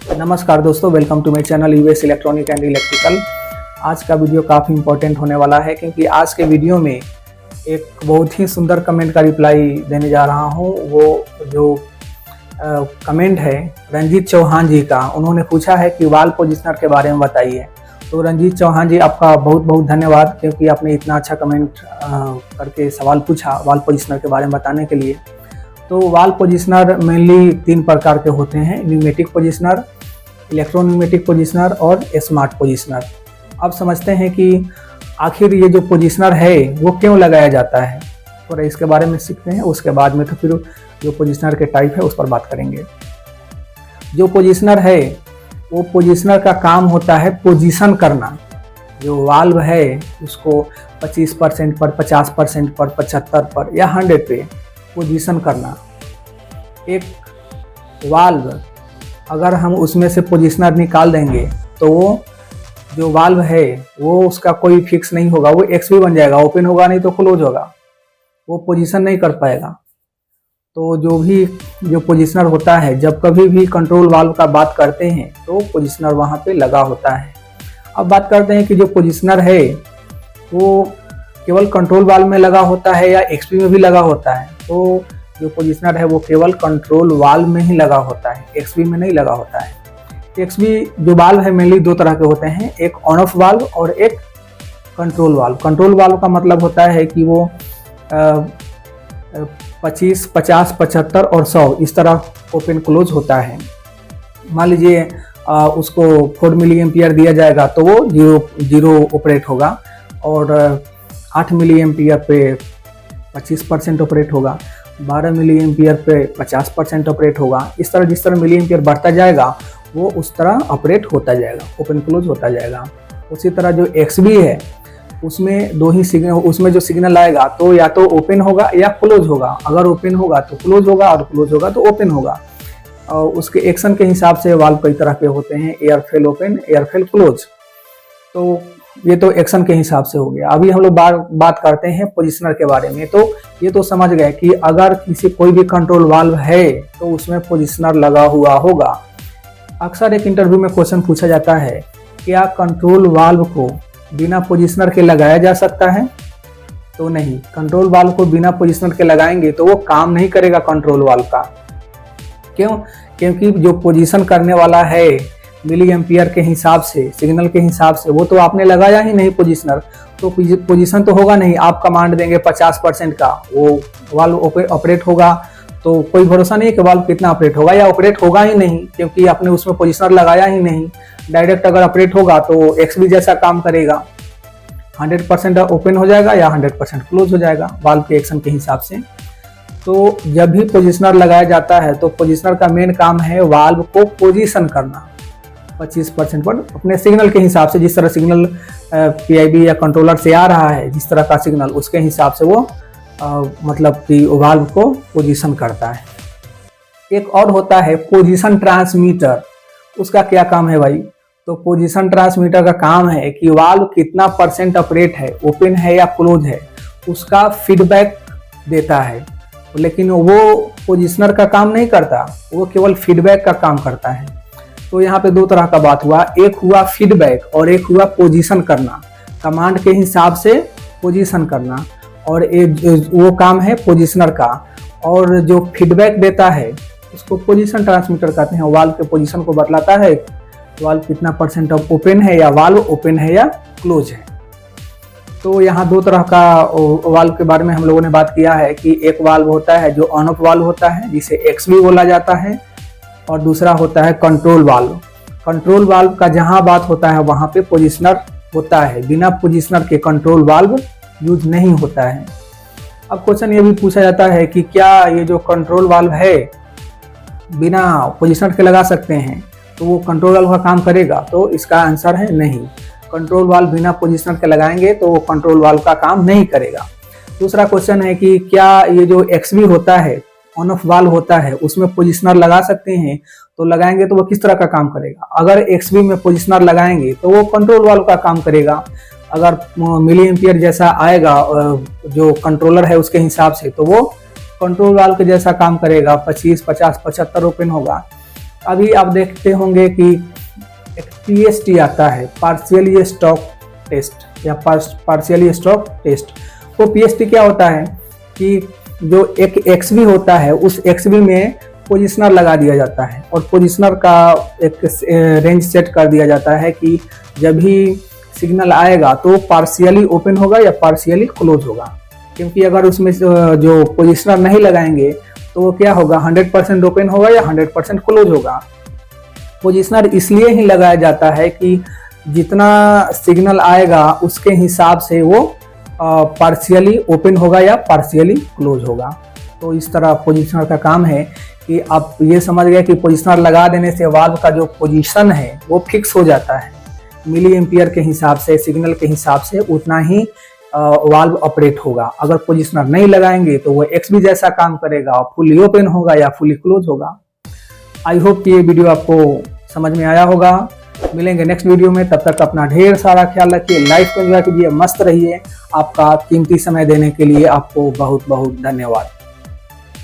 नमस्कार दोस्तों, welcome to my channel US electronic and electrical. आज का वीडियो काफ़ी इंपॉर्टेंट होने वाला है क्योंकि आज के वीडियो में एक बहुत ही सुंदर कमेंट का रिप्लाई देने जा रहा हूं। वो जो कमेंट है रंजीत चौहान जी का, उन्होंने पूछा है कि वाल पोजिशनर के बारे में बताइए। तो रंजीत चौहान जी, आपका बहुत बहुत धन्यवाद क्योंकि आपने इतना अच्छा कमेंट करके सवाल पूछा वाल पोजिशनर के बारे में बताने के लिए। तो वाल पोजिशनर मेनली 3 प्रकार के होते हैं: न्यूमेटिक पोजिशनर, इलेक्ट्रोन्यूमेटिक पोजिशनर और स्मार्ट पोजिशनर। अब समझते हैं कि आखिर ये जो पोजिशनर है वो क्यों लगाया जाता है, थोड़ा इसके बारे में सीखते हैं। उसके बाद में तो फिर जो पोजिशनर के टाइप है उस पर बात करेंगे। जो पोजिशनर है वो पोजिशनर का काम होता है पोजीशन करना। जो वाल्व है उसको 25% पर, 50% पर, 75 पर या 100 पे पोजीशन करना। एक वाल्व अगर हम उसमें से पोजिशनर निकाल देंगे तो वो जो वाल्व है वो उसका कोई फिक्स नहीं होगा, वो एक्स भी बन जाएगा, ओपन होगा नहीं तो क्लोज होगा, वो पोजीशन नहीं कर पाएगा। तो जो पोजिशनर होता है, जब कभी भी कंट्रोल वाल्व का बात करते हैं तो पोजिशनर वहाँ पे लगा होता है। अब बात करते हैं कि जो पोजिशनर है वो केवल कंट्रोल वाल्व में लगा होता है या एक्सपी में भी लगा होता है। तो जो पोजिशनर है वो केवल कंट्रोल वाल्व में ही लगा होता है, एक्सपी में नहीं लगा होता है। एक्सपी जो वाल्व है मेनली 2 तरह के होते हैं, एक ऑन ऑफ वाल्व और एक कंट्रोल वाल्व। कंट्रोल वाल्व का मतलब होता है कि वो 25, 50, 75 और 100 इस तरह ओपन क्लोज होता है। मान लीजिए उसको 4 मिली एम्पियर दिया जाएगा तो वो जीरो ऑपरेट होगा, और 8 मिली एम्पियर पे 25% ऑपरेट होगा, 12 मिली एम्पियर पे 50% ऑपरेट होगा। इस तरह जिस तरह मिली एम्पियर बढ़ता जाएगा वो उस तरह ऑपरेट होता जाएगा, ओपन क्लोज होता जाएगा। उसी तरह जो एक्सबी है उसमें 2 ही सिग्नल, उसमें जो सिग्नल आएगा तो या तो ओपन होगा या क्लोज होगा। अगर ओपन होगा तो क्लोज होगा और क्लोज होगा तो ओपन होगा। और उसके एक्शन के हिसाब से वाल्व कई तरह के होते हैं, air fail open, air fail close. तो ये तो एक्शन के हिसाब से हो गया। अभी हम लोग बात करते हैं पोजिशनर के बारे में। तो ये तो समझ गए कि अगर कोई भी कंट्रोल वाल्व है तो उसमें पोजिशनर लगा हुआ होगा। अक्सर एक इंटरव्यू में क्वेश्चन पूछा जाता है, क्या कंट्रोल वाल्व को बिना पोजिशनर के लगाया जा सकता है? तो नहीं, कंट्रोल वाल्व को बिना पोजिशनर के लगाएंगे तो वो काम नहीं करेगा कंट्रोल वाल्व का। क्यों? क्योंकि जो पोजीशन करने वाला है मिली एम्पियर के हिसाब से, सिग्नल के हिसाब से, वो तो आपने लगाया ही नहीं पोजिशनर, तो पोजीशन तो होगा नहीं। आप कमांड देंगे 50% का, वो वाल्व ऑपरेट होगा तो कोई भरोसा नहीं है कि वाल्व कितना ऑपरेट होगा, या ऑपरेट होगा ही नहीं क्योंकि आपने उसमें पोजिशनर लगाया ही नहीं। डायरेक्ट अगर ऑपरेट होगा तो एक्सबी जैसा काम करेगा, 100% ओपन हो जाएगा या 100% क्लोज हो जाएगा वाल्व के एक्शन के हिसाब से। तो जब भी पोजिशनर लगाया जाता है तो पोजिशनर का मेन काम है वाल्व को पोजीशन करना 25% पर, अपने सिग्नल के हिसाब से। जिस तरह सिग्नल पीआईबी या कंट्रोलर से आ रहा है, जिस तरह का सिग्नल, उसके हिसाब से वो मतलब कि वाल्व को पोजीशन करता है। एक और होता है पोजीशन ट्रांसमीटर। उसका क्या काम है भाई? तो पोजीशन ट्रांसमीटर का काम है कि वाल्व कितना % ऑपरेट है, ओपन है या क्लोज है, उसका फीडबैक देता है। लेकिन वो पोजिशनर का काम नहीं करता, वो केवल फीडबैक का काम करता है। तो यहाँ पे 2 तरह का बात हुआ, एक हुआ फीडबैक और एक हुआ पोजीशन करना, कमांड के हिसाब से पोजीशन करना, और वो काम है पोजिशनर का। और जो फीडबैक देता है उसको पोजीशन ट्रांसमीटर कहते हैं। वाल्व के पोजीशन को बतलाता है, वाल्व कितना % ओपन है या वाल्व ओपन है या क्लोज है। तो यहाँ 2 तरह का वाल्व के बारे में हम लोगों ने बात किया है कि एक वाल्व होता है जो ऑन ऑफ वाल्व होता है जिसे एक्सबी बोला जाता है, और दूसरा होता है कंट्रोल वाल्व। कंट्रोल वाल्व का जहाँ बात होता है वहाँ पे पोजिशनर होता है, बिना पोजिशनर के कंट्रोल वाल्व यूज नहीं होता है। अब क्वेश्चन ये भी पूछा जाता है कि क्या ये जो कंट्रोल वाल्व है बिना पोजिशनर के लगा सकते हैं, तो वो कंट्रोल वाल्व का काम करेगा? तो इसका आंसर है नहीं। कंट्रोल वाल्व बिना पोजिशनर के लगाएंगे तो वो कंट्रोल वाल्व का काम नहीं करेगा। दूसरा क्वेश्चन है कि क्या ये जो एक्सबी होता है, ऑन ऑफ वाल्व होता है, उसमें पोजिशनर लगा सकते हैं? तो लगाएंगे तो वो किस तरह का काम करेगा? अगर एक्सबी में पोजिशनर लगाएंगे तो वो कंट्रोल वाल्व का काम करेगा। अगर मिली एम्पियर जैसा आएगा जो कंट्रोलर है उसके हिसाब से, तो वो कंट्रोल वाल्व के जैसा काम करेगा, 25, 50, 75 ओपन होगा। अभी आप देखते होंगे कि एक PST आता है, पार्शियली स्टॉप टेस्ट या पार्शियली स्टॉप टेस्ट। वो PST क्या होता है कि जो एक XB होता है उस XB में पोजिशनर लगा दिया जाता है और पोजिशनर का एक रेंज सेट कर दिया जाता है कि जब भी सिग्नल आएगा तो पार्शियली ओपन होगा या पार्शियली क्लोज होगा। क्योंकि अगर उसमें जो पोजिशनर नहीं लगाएंगे तो वो क्या होगा, 100% ओपन होगा या 100% क्लोज होगा। पोजिशनर इसलिए ही लगाया जाता है कि जितना सिग्नल आएगा उसके हिसाब से वो पार्शियली ओपन होगा या पार्शियली क्लोज होगा। तो इस तरह पोजिशनर का काम है कि आप ये समझ गए कि पोजिशनर लगा देने से वाल्व का जो पोजीशन है वो फिक्स हो जाता है, मिली एम्पियर के हिसाब से, सिग्नल के हिसाब से उतना ही वाल्व ऑपरेट होगा। अगर पोजिशनर नहीं लगाएंगे तो वो XB जैसा काम करेगा, फुली ओपन होगा या फुली क्लोज होगा। आई होप कि ये वीडियो आपको समझ में आया होगा। मिलेंगे नेक्स्ट वीडियो में, तब तक अपना ढेर सारा ख्याल रखिए, लाइफ को एंजॉय कीजिए, मस्त रहिए। आपका कीमती समय देने के लिए आपको बहुत बहुत धन्यवाद।